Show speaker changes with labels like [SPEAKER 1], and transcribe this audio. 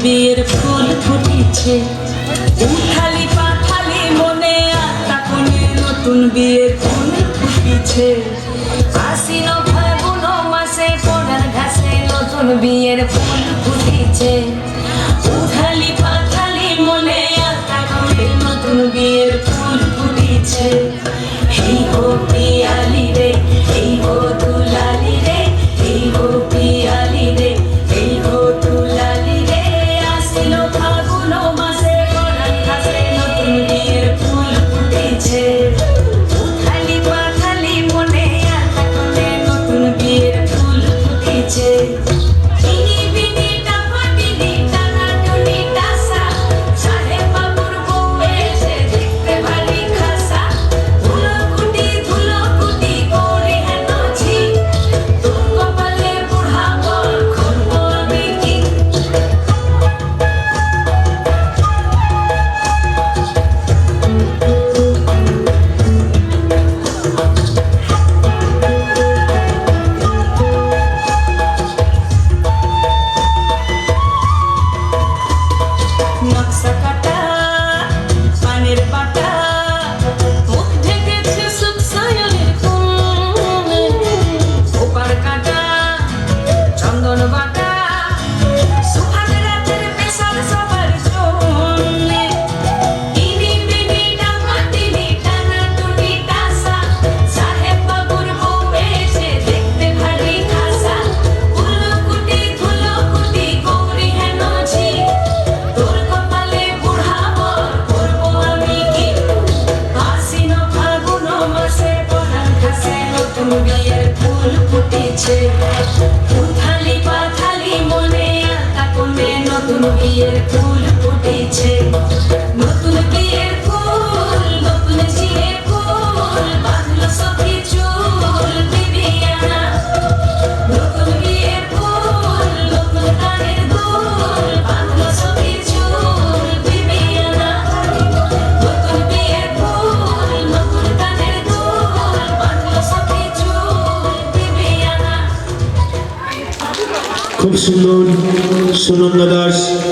[SPEAKER 1] বিয়ের ফুল ফুটেছে উঠালি পাঠালি মনে আত্মা কোণে নতুন বিয়ের ফুল ফুটেছে আশ্বিন ফাল্গুন মাসে পড়ার ঘাসে নতুন বিয়ের ফুল ফুটেছে উঠালি পাঠালি মনে আত্মা কোণে নতুন বিয়ের ফুল ফুটেছে এই গো পিয়ালি রে এই গো দুলালি রে এই গো পিয়ালি রে এই গো দুলালি রে ফাগুন মাসে পড়ার ঘাসে নতুন বিয়ের ফুল ফুটেছে উঠালি পাখালি মনে আশা করে নতুন বিয়ের ফুল ফুটেছে বিনি বিনি টাপাটিনি টানাটুনি টাসা সাহেব বাবুর বউ এসে দেখতে ভারী খাসা ধুলো কুটি করে হেনছি তোর কপালে বুড়া বল খুলবো আমি কি নকশা কাটা পানের পাটা মুখ ঢেকেছে সুখ সায়নের কোণে ওপার কাটা চন্দন বাটা সুহাগ রাতের পেশার সবার জন্যে ইনি বিনি ডামাটিনি টানাটুনি টাসা সাহেব বাবুর বউ এসে দেখতে ভারী খাসা ধুলো কুটি গৌরী হেনছি তোর কপালে বুড়া বর করবো আমি কি আশ্বিন ফাগুন মাসে পড়ার ঘাসে নতুন বিয়ের ফুল ফুটেছে উঠালি পাথালি মনে আশা কোণে নতুন বিয়ের ফুল ফুটেছে নতুন বিয়ের ফুল নতুন ঝিয়ে ফুল বাঁধলো সখী চুল বিবিয়ানা নতুন বিয়ের ফুল নতুন কানের দুল বাঁধলো সখী চুল বিবিয়ানা নতুন বিয়ের ফুল নতুন কানের দুল বাঁধলো সখী চুল বিবিয়ানা।
[SPEAKER 2] খুব সুন্দর সুনন্দা দাস।